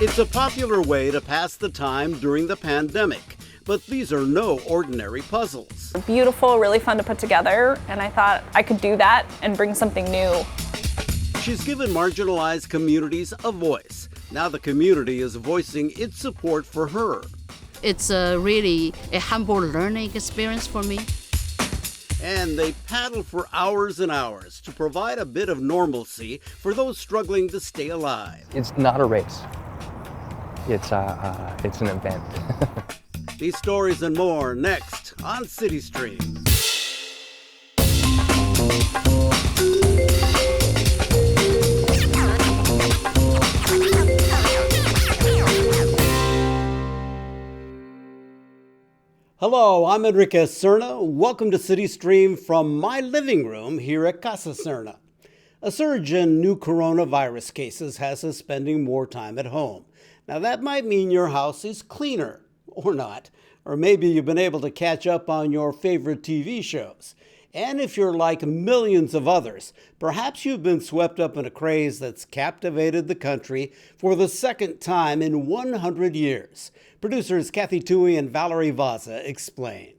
It's a popular way to pass the time during the pandemic, but these are no ordinary puzzles. Beautiful, really fun to put together, and I thought I could do that and bring something new. She's given marginalized communities a voice. Now the community is voicing its support for her. It's really a humble learning experience for me. And they paddle for hours and hours to provide a bit of normalcy for those struggling to stay alive. It's not a race. It's an event. These stories and more next on CityStream. Hello, I'm Enrique Cerna. Welcome to CityStream from my living room here at Casa Cerna. A surge in new coronavirus cases has us spending more time at home. Now that might mean your house is cleaner, or not. Or maybe you've been able to catch up on your favorite TV shows. And if you're like millions of others, perhaps you've been swept up in a craze that's captivated the country for the second time in 100 years. Producers Kathy Tui and Valerie Vaza explain.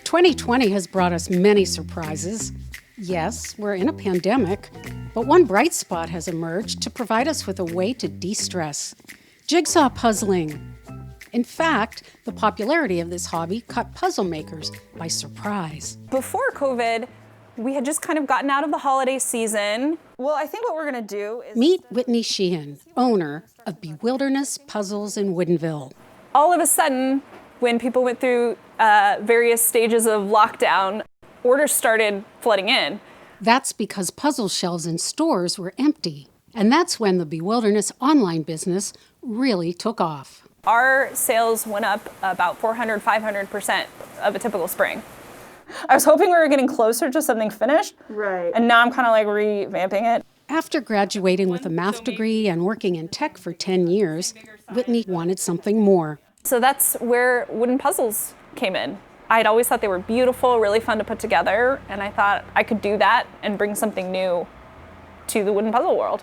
"2020 has brought us many surprises. Yes, we're in a pandemic, but one bright spot has emerged to provide us with a way to de-stress: jigsaw puzzling. In fact, the popularity of this hobby caught puzzle makers by surprise. Before COVID, we had just kind of gotten out of the holiday season. Well, I think what we're gonna do is... Meet Whitney Sheehan, owner of Bewilderness Puzzles in Woodinville. All of a sudden, when people went through various stages of lockdown, orders started flooding in. That's because puzzle shelves in stores were empty. And that's when the Bewilderness online business really took off. Our sales went up about 400, 500% of a typical spring. I was hoping we were getting closer to something finished. Right. And now I'm kind of like revamping it. After graduating with a math degree and working in tech for 10 years, Whitney wanted something more. So that's where wooden puzzles came in. I had always thought they were beautiful, really fun to put together, and I thought I could do that and bring something new to the wooden puzzle world.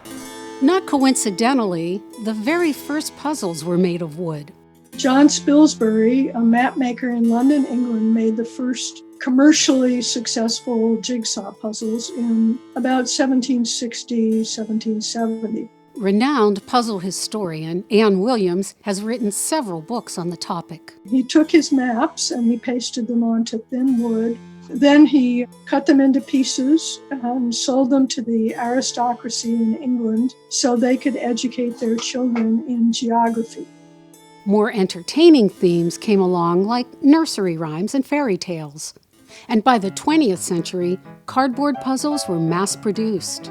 Not coincidentally, the very first puzzles were made of wood. John Spilsbury, a map maker in London, England, made the first commercially successful jigsaw puzzles in about 1760, 1770. Renowned puzzle historian Anne Williams has written several books on the topic. He took his maps and he pasted them onto thin wood. Then he cut them into pieces and sold them to the aristocracy in England so they could educate their children in geography. More entertaining themes came along, like nursery rhymes and fairy tales. And by the 20th century, cardboard puzzles were mass-produced.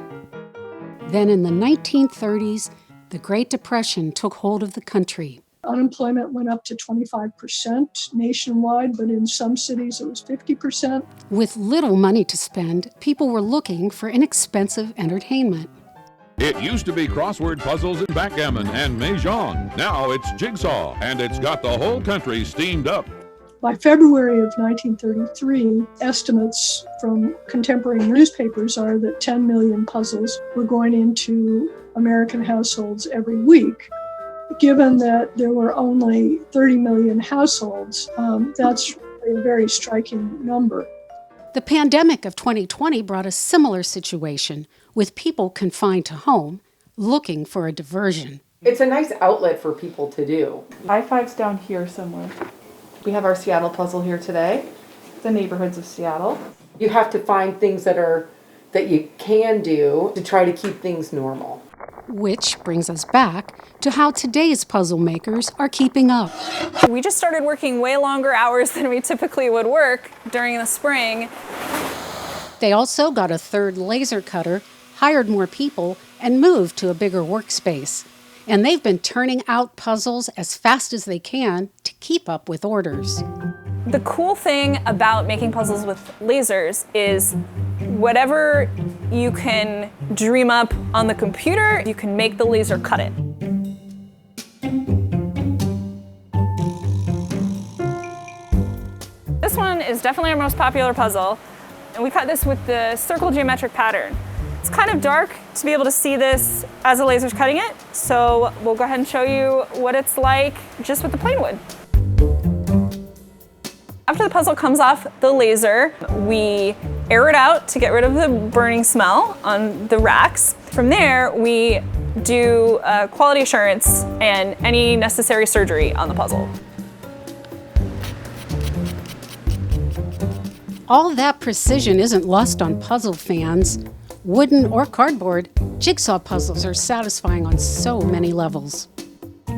Then in the 1930s, the Great Depression took hold of the country. Unemployment went up to 25% nationwide, but in some cities it was 50%. With little money to spend, people were looking for inexpensive entertainment. It used to be crossword puzzles and backgammon and mahjong. Now it's jigsaw, and it's got the whole country steamed up. By February of 1933, estimates from contemporary newspapers are that 10 million puzzles were going into American households every week. Given that there were only 30 million households, that's a very striking number. The pandemic of 2020 brought a similar situation, with people confined to home, looking for a diversion. It's a nice outlet for people to do. I-5's down here somewhere. We have our Seattle puzzle here today, the neighborhoods of Seattle. You have to find things that you can do to try to keep things normal. Which brings us back to how today's puzzle makers are keeping up. We just started working way longer hours than we typically would work during the spring. They also got a third laser cutter, hired more people, and moved to a bigger workspace. And they've been turning out puzzles as fast as they can to keep up with orders. The cool thing about making puzzles with lasers is whatever you can dream up on the computer, you can make the laser cut it. This one is definitely our most popular puzzle. And we cut this with the circle geometric pattern. It's kind of dark to be able to see this as the laser's cutting it, so we'll go ahead and show you what it's like just with the plain wood. After the puzzle comes off the laser, we air it out to get rid of the burning smell on the racks. From there, we do quality assurance and any necessary surgery on the puzzle. All that precision isn't lost on puzzle fans. Wooden or cardboard, jigsaw puzzles are satisfying on so many levels.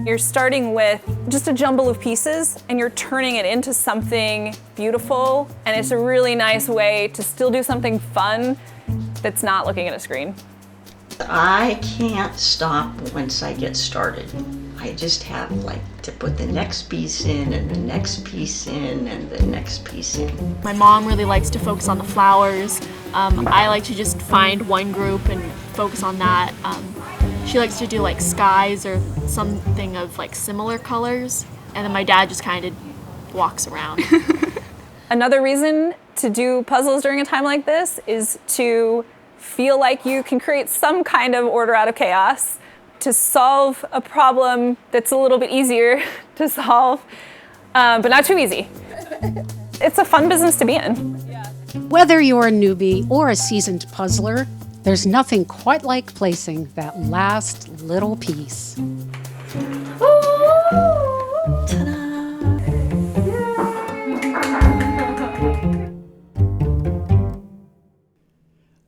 You're starting with just a jumble of pieces and you're turning it into something beautiful, and it's a really nice way to still do something fun that's not looking at a screen. I can't stop once I get started. I just have to put the next piece in and the next piece in and the next piece in. My mom really likes to focus on the flowers. I like to just find one group and focus on that. She likes to do skies or something of similar colors, and then my dad just kind of walks around. Another reason to do puzzles during a time like this is to feel like you can create some kind of order out of chaos, to solve a problem that's a little bit easier to solve, but not too easy. It's a fun business to be in. Whether you're a newbie or a seasoned puzzler, there's nothing quite like placing that last little piece.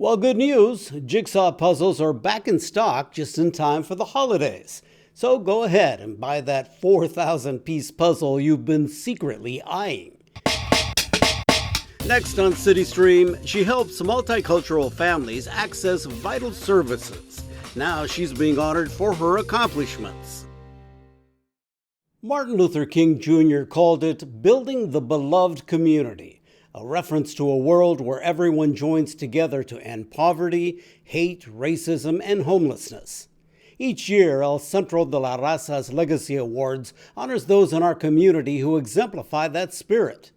Well, good news. Jigsaw puzzles are back in stock just in time for the holidays. So go ahead and buy that 4,000-piece puzzle you've been secretly eyeing. Next on CityStream, she helps multicultural families access vital services. Now she's being honored for her accomplishments. Martin Luther King Jr. called it building the beloved community, a reference to a world where everyone joins together to end poverty, hate, racism, and homelessness. Each year, El Centro de la Raza's Legacy Awards honors those in our community who exemplify that spirit.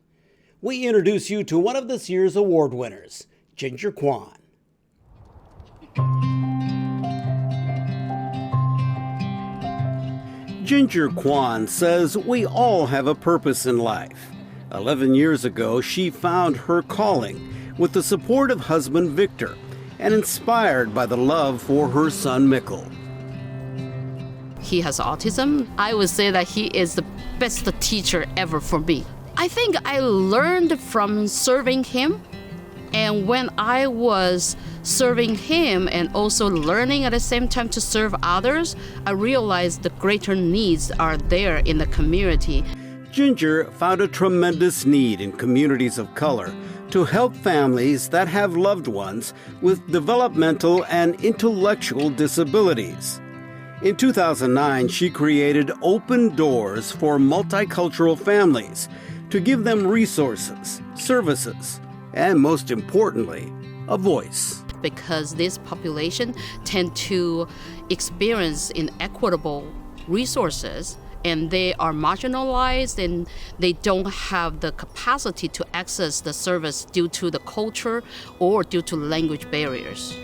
We introduce you to one of this year's award winners, Ginger Kwan. Ginger Kwan says we all have a purpose in life. 11 years ago, she found her calling with the support of husband Victor and inspired by the love for her son Mikkel. He has autism. I would say that he is the best teacher ever for me. I think I learned from serving him, and when I was serving him and also learning at the same time to serve others, I realized the greater needs are there in the community. Ginger found a tremendous need in communities of color to help families that have loved ones with developmental and intellectual disabilities. In 2009, she created Open Doors for multicultural families to give them resources, services, and most importantly, a voice. Because this population tend to experience inequitable resources, and they are marginalized and they don't have the capacity to access the service due to the culture or due to language barriers.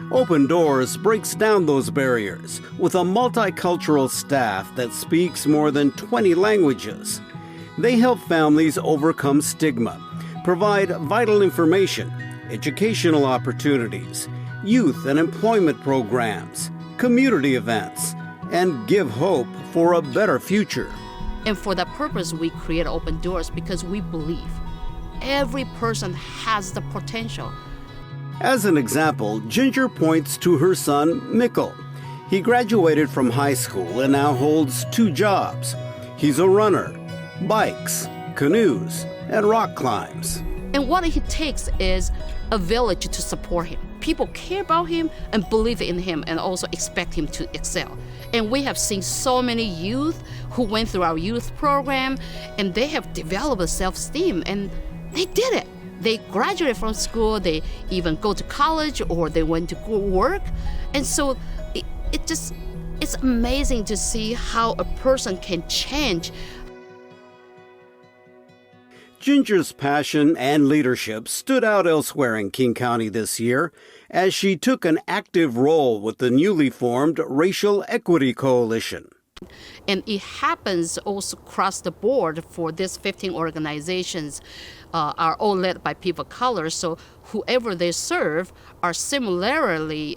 Open Doors breaks down those barriers with a multicultural staff that speaks more than 20 languages. They help families overcome stigma, provide vital information, educational opportunities, youth and employment programs, community events, and give hope for a better future. And for that purpose, we create Open Doors because we believe every person has the potential. As an example, Ginger points to her son, Mikkel. He graduated from high school and now holds 2 jobs. He's a runner, bikes, canoes, and rock climbs. And what it takes is a village to support him. People care about him and believe in him and also expect him to excel. And we have seen so many youth who went through our youth program and they have developed a self-esteem and they did it. They graduated from school, they even go to college or they went to work. And so it's amazing to see how a person can change. Ginger's passion and leadership stood out elsewhere in King County this year as she took an active role with the newly formed Racial Equity Coalition. And it happens also across the board for these 15 organizations are all led by people of color. So whoever they serve are similarly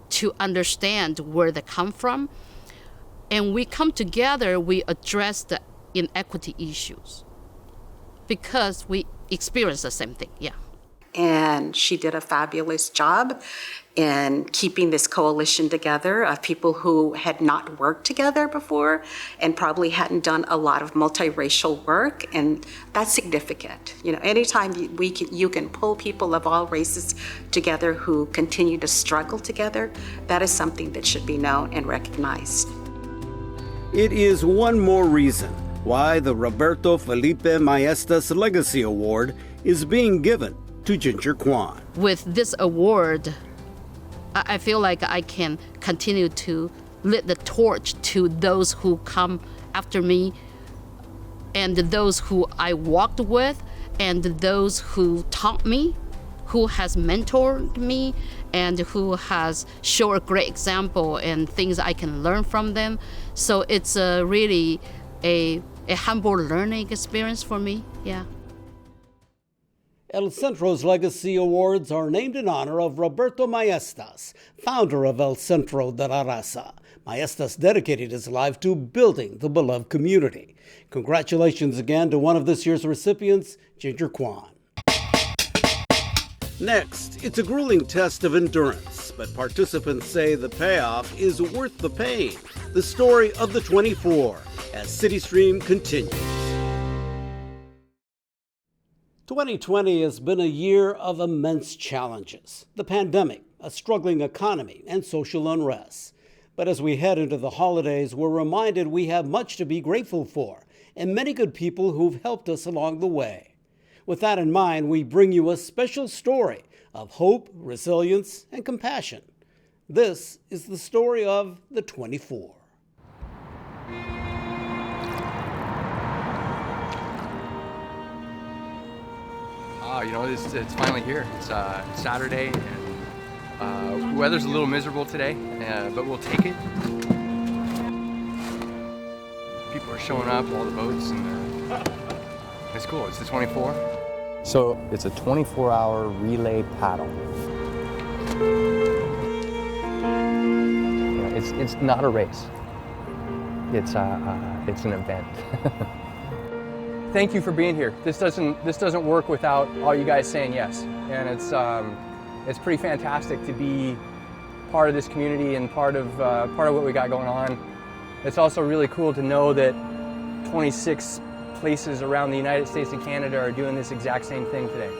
to understand where they come from. And we come together, we address the inequity issues because we experience the same thing, yeah. And she did a fabulous job in keeping this coalition together of people who had not worked together before and probably hadn't done a lot of multiracial work, and that's significant. You know, anytime you can pull people of all races together who continue to struggle together, that is something that should be known and recognized. It is one more reason why the Roberto Felipe Maestas Legacy Award is being given to Ginger Kwan. With this award, I feel like I can continue to lit the torch to those who come after me and those who I walked with and those who taught me, who has mentored me and who has shown a great example and things I can learn from them. So it's really a humble learning experience for me, yeah. El Centro's Legacy Awards are named in honor of Roberto Maestas, founder of El Centro de la Raza. Maestas dedicated his life to building the beloved community. Congratulations again to one of this year's recipients, Ginger Kwan. Next, it's a grueling test of endurance, but participants say the payoff is worth the pain. The story of the 24 as CityStream continues. 2020 has been a year of immense challenges. The pandemic, a struggling economy, and social unrest. But as we head into the holidays, we're reminded we have much to be grateful for, and many good people who've helped us along the way. With that in mind, we bring you a special story of hope, resilience, and compassion. This is the story of the 24. You know, it's finally here. It's Saturday, and the weather's a little miserable today, but we'll take it. People are showing up, all the boats, and it's cool. It's the 24. So it's a 24-hour relay paddle. It's not a race. It's an event. Thank you for being here. This doesn't work without all you guys saying yes, and it's pretty fantastic to be part of this community and part of what we got going on. It's also really cool to know that 26 places around the United States and Canada are doing this exact same thing today.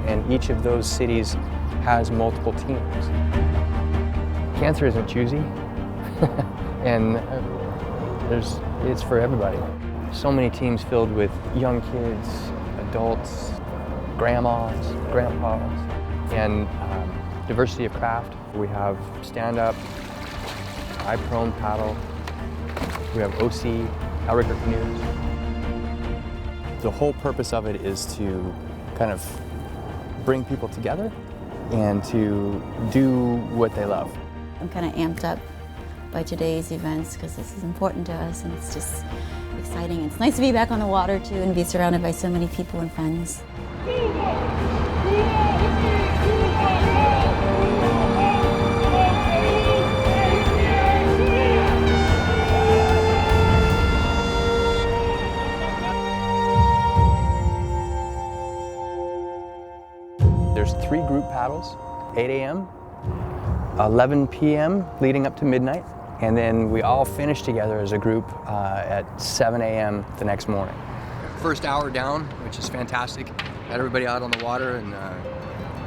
And each of those cities has multiple teams. Cancer isn't choosy, and it's for everybody. So many teams filled with young kids, adults, grandmas, grandpas, and diversity of craft. We have stand-up, I-prone paddle, we have OC, outrigger canoes. The whole purpose of it is to kind of bring people together and to do what they love. I'm kind of amped up by today's events because this is important to us and it's just exciting. It's nice to be back on the water too and be surrounded by so many people and friends. There's 3 group paddles, 8 a.m., 11 p.m. leading up to midnight, and then we all finish together as a group at 7 a.m. the next morning. First hour down, which is fantastic. Got everybody out on the water and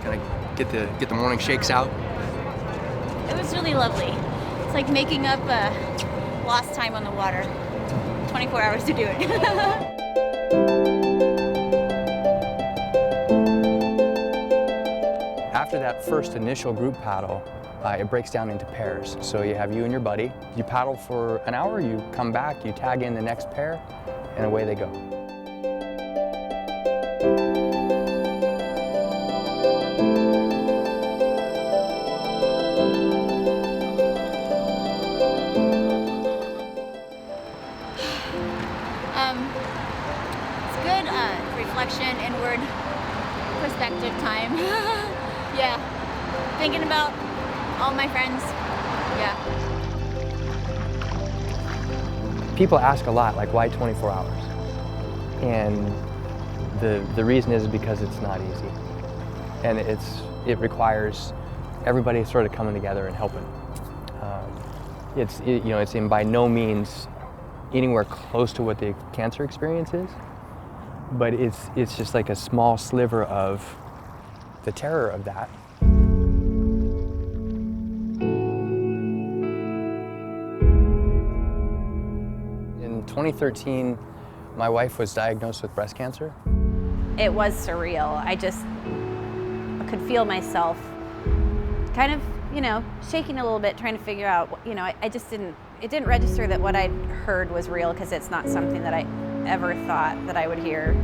kind of get the morning shakes out. It was really lovely. It's like making up lost time on the water. 24 hours to do it. After that first initial group paddle, it breaks down into pairs. So you have you and your buddy, you paddle for an hour, you come back, you tag in the next pair, and away they go. It's good reflection, inward perspective time. Yeah, thinking about all my friends. Yeah. People ask a lot, like, why 24 hours? And the reason is because it's not easy. And it requires everybody sort of coming together and helping. It's by no means anywhere close to what the cancer experience is, but it's just like a small sliver of the terror of that. In 2013, my wife was diagnosed with breast cancer. It was surreal. I just could feel myself kind of, shaking a little bit, trying to figure out, it didn't register that what I'd heard was real, because it's not something that I ever thought that I would hear.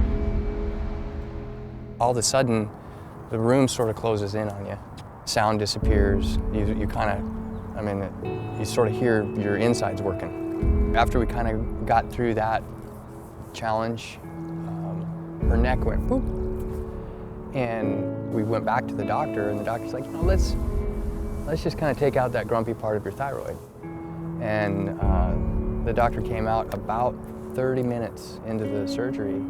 All of a sudden, the room sort of closes in on you. Sound disappears. You sort of hear your insides working. After we kind of got through that challenge, her neck went boop. And we went back to the doctor, and the doctor's like, let's just kind of take out that grumpy part of your thyroid. And the doctor came out about 30 minutes into the surgery,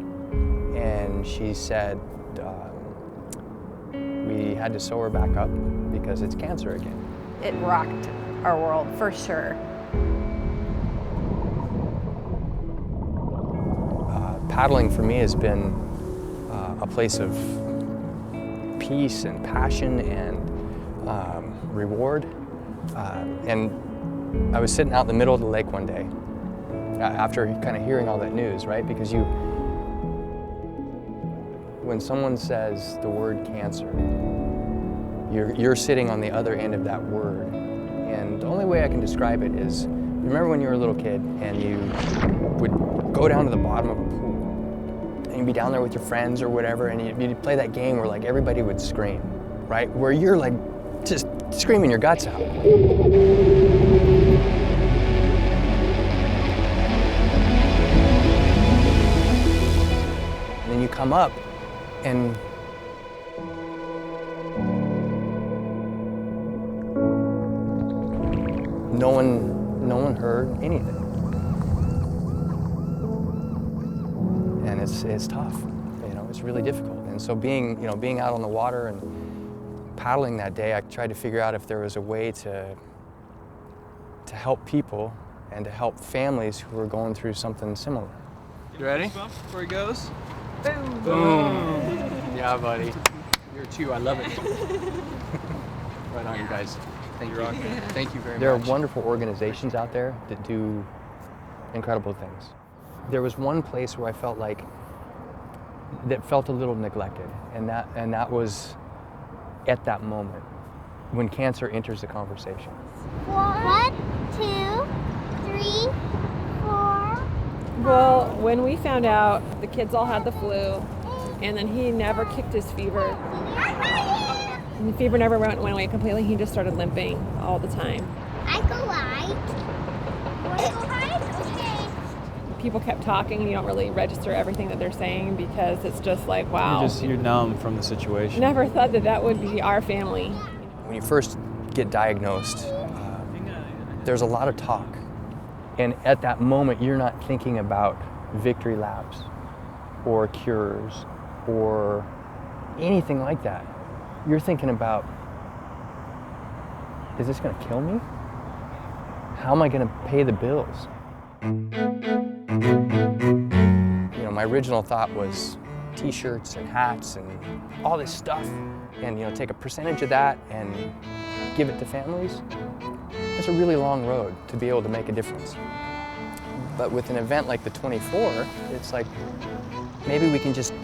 and she said we had to sew her back up because it's cancer again. It rocked our world, for sure. Paddling for me has been a place of peace and passion and reward. And I was sitting out in the middle of the lake one day after kind of hearing all that news, right? Because when someone says the word cancer, you're sitting on the other end of that word. And the only way I can describe it is, remember when you were a little kid and you would go down to the bottom of a pool and you'd be down there with your friends or whatever, and you'd play that game where like everybody would scream, right? Where you're like just screaming your guts out. And then you come up and no one heard anything. And it's tough, it's really difficult. And so being out on the water and paddling that day, I tried to figure out if there was a way to help people and to help families who were going through something similar. You ready? Before he goes? Boom. Boom. Yeah, buddy. You're two. I love it. Right on, you guys. Thank you. Thank you very much. There are wonderful organizations out there that do incredible things. There was one place where I felt that felt a little neglected, and that was at that moment when cancer enters the conversation. 1, 2, 3, 4. Well, when we found out the kids all had the flu, and then he never kicked his fever. And the fever never went away completely. He just started limping all the time. I go right. You want to go right? Okay. People kept talking, and you don't really register everything that they're saying because it's just like, wow. You're numb from the situation. Never thought that would be our family. When you first get diagnosed, there's a lot of talk. And at that moment, you're not thinking about victory laps or cures or anything like that. You're thinking about, is this going to kill me? How am I going to pay the bills? My original thought was t-shirts and hats and all this stuff, and take a percentage of that and give it to families. It's a really long road to be able to make a difference. But with an event like the 24, it's like maybe we can just,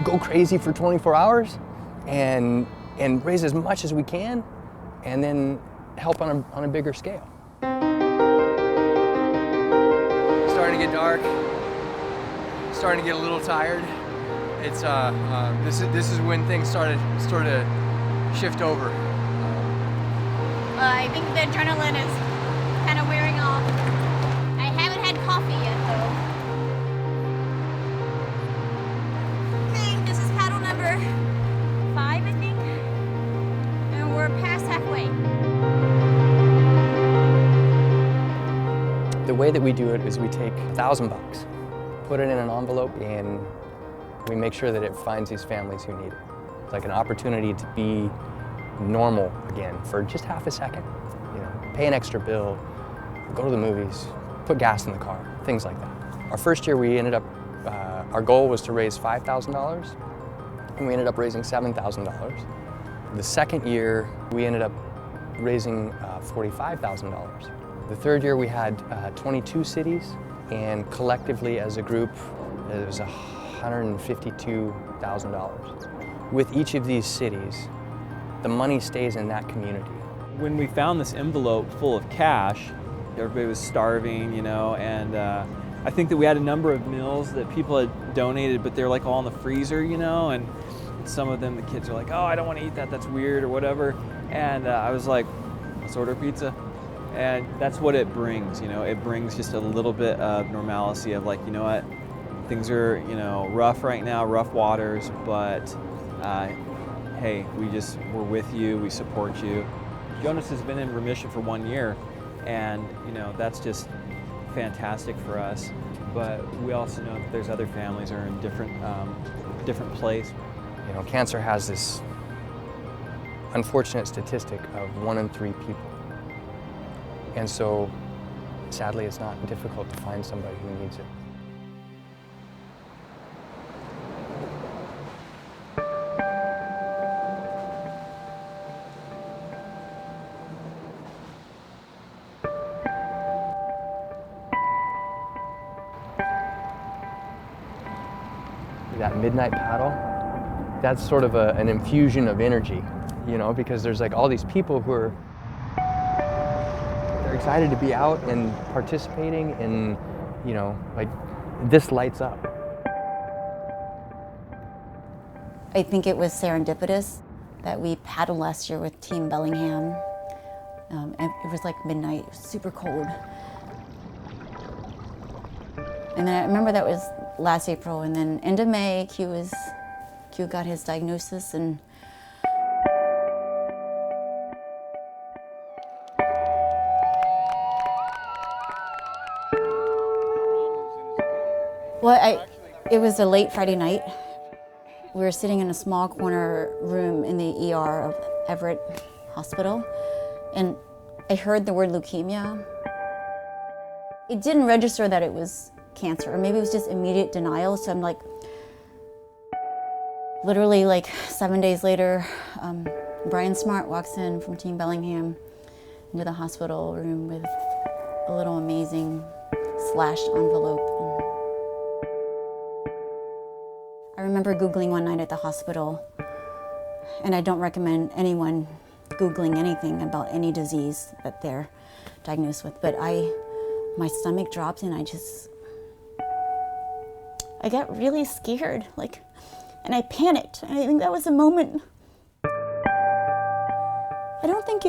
go crazy for 24 hours and and raise as much as we can, and then help on a bigger scale. Starting to get dark, starting to get a little tired. It's this is when things started to shift over. I think the adrenaline is kind of wearing off. I haven't had coffee yet, though. Okay, this is paddle number 5, I think. And we're past halfway. The way that we do it is we take $1,000, put it in an envelope, and we make sure that it finds these families who need it. It's like an opportunity to be normal again for just half a second. You know, pay an extra bill, go to the movies, put gas in the car, things like that. Our first year we ended up, our goal was to raise $5,000, and we ended up raising $7,000. The second year we ended up raising $45,000. The third year we had 22 cities, and collectively as a group it was $152,000. With each of these cities, the money stays in that community. When we found this envelope full of cash, everybody was starving, you know, and I think that we had a number of meals that people had donated, but they're like all in the freezer, you know, and some of them, the kids are like, oh, I don't want to eat that, that's weird or whatever. And I was like, let's order pizza. And that's what it brings, you know, it brings just a little bit of normalcy of like, you know what, things are, you know, rough right now, rough waters, but hey, we're with you, we support you. Jonas has been in remission for 1 year, and you know, that's just fantastic for us. But we also know that there's other families that are in different place. You know, cancer has this unfortunate statistic of 1 in 3 people. And so, sadly, it's not difficult to find somebody who needs it. That midnight paddle, that's sort of an infusion of energy, you know, because there's like all these people who are they're excited to be out and participating, and you know, like this lights up. I think it was serendipitous that we paddled last year with Team Bellingham. And it was like midnight, it was super cold. And then I remember that was last April, and then end of May, Q got his diagnosis, and it was a late Friday night. We were sitting in a small corner room in the ER of Everett Hospital, and I heard the word leukemia. It didn't register that it was cancer, or maybe it was just immediate denial. So I'm like, literally like 7 days later, Brian Smart walks in from Team Bellingham into the hospital room with a little amazing slashed envelope. I remember Googling one night at the hospital, and I don't recommend anyone Googling anything about any disease that they're diagnosed with, but my stomach dropped, and I got really scared, and I panicked. And I think that was a moment. I don't think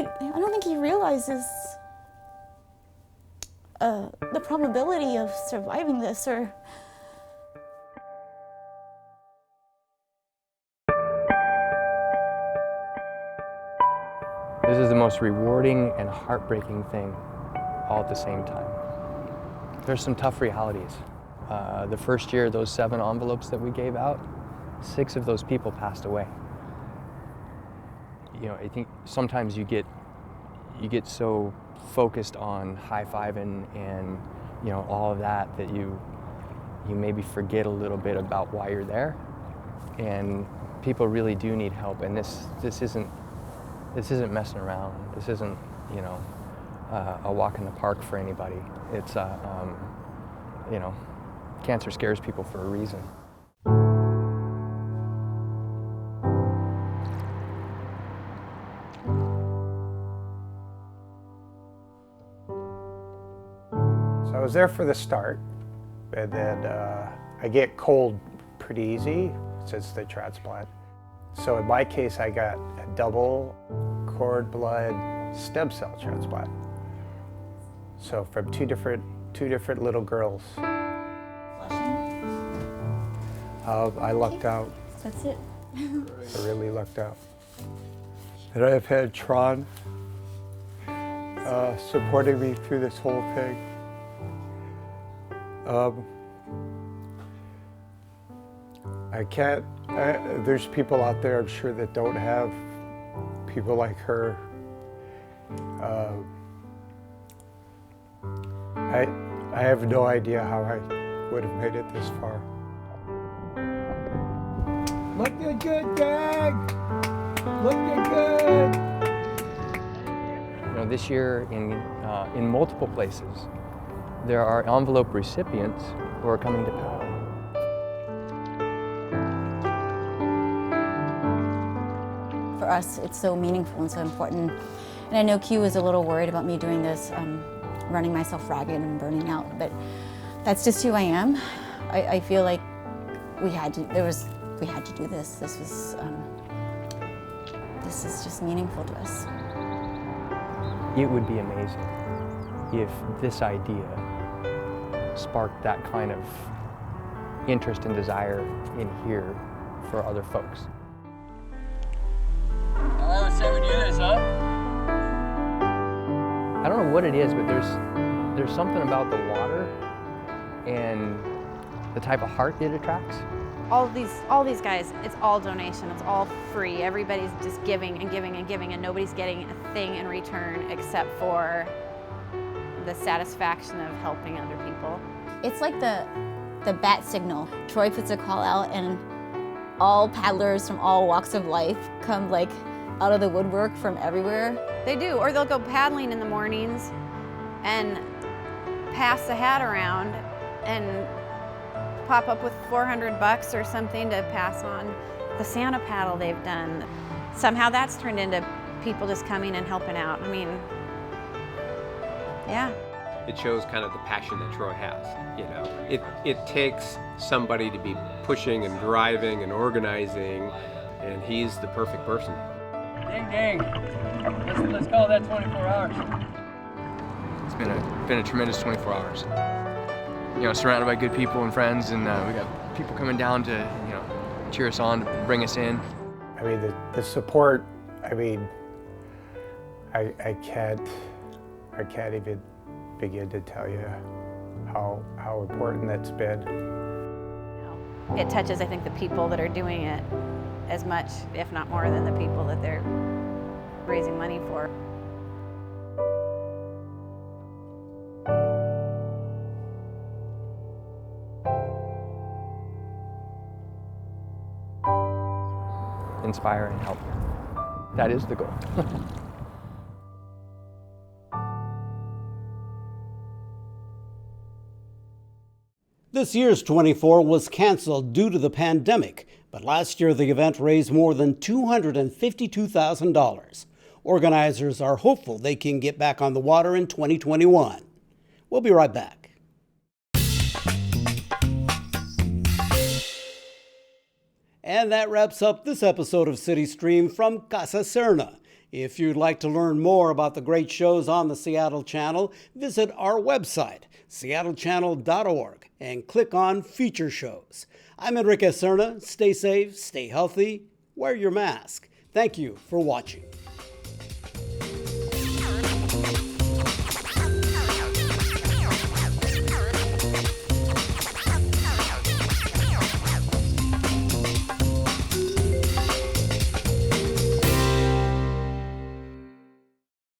he realizes the probability of surviving this, or. This is the most rewarding and heartbreaking thing all at the same time. There's some tough realities. The first year, those 7 envelopes that we gave out, 6 of those people passed away. You know, I think sometimes you get so focused on high-fiving and you know all of that you maybe forget a little bit about why you're there. And people really do need help. And this isn't messing around. This isn't, you know, a walk in the park for anybody. It's you know, cancer scares people for a reason. So I was there for the start, and then I get cold pretty easy since the transplant. So in my case, I got a double cord blood stem cell transplant. So from two different little girls. I lucked out. That's it. I really lucked out. And I've had Tron supporting me through this whole thing. There's people out there, I'm sure, that don't have people like her. I have no idea how I would have made it this far. Looking good, gang! Looking good! You know, this year in multiple places, there are envelope recipients who are coming to paddle. For us, it's so meaningful and so important. And I know Q was a little worried about me doing this, running myself ragged and burning out, but that's just who I am. I feel like we had to do this. This is just meaningful to us. It would be amazing if this idea sparked that kind of interest and desire in here for other folks. Let's say we do this, huh? I don't know what it is, but there's something about the water and the type of heart it attracts. All these guys, it's all donation, it's all free. Everybody's just giving and giving and giving, and nobody's getting a thing in return except for the satisfaction of helping other people. It's like the bat signal. Troy puts a call out and all paddlers from all walks of life come like out of the woodwork from everywhere. They do, or they'll go paddling in the mornings and pass the hat around and pop up with $400 or something to pass on. The Santa paddle they've done, somehow that's turned into people just coming and helping out. I mean, yeah. It shows kind of the passion that Troy has, you know. It takes somebody to be pushing and driving and organizing, and he's the perfect person. Ding ding. Let's call that 24 hours. It's been a tremendous 24 hours. You know, surrounded by good people and friends, and we got people coming down to, you know, cheer us on, to bring us in. I mean, the support, I mean, I can't even begin to tell you how important that's been. It touches, I think, the people that are doing it as much, if not more, than the people that they're raising money for. Inspire and help. That is the goal. This year's 24 was canceled due to the pandemic, but last year the event raised more than $252,000. Organizers are hopeful they can get back on the water in 2021. We'll be right back. And that wraps up this episode of CityStream from Casa Serna. If you'd like to learn more about the great shows on the Seattle Channel, visit our website, seattle.gov, and click on Feature Shows. I'm Enrique Serna. Stay safe, stay healthy, wear your mask. Thank you for watching.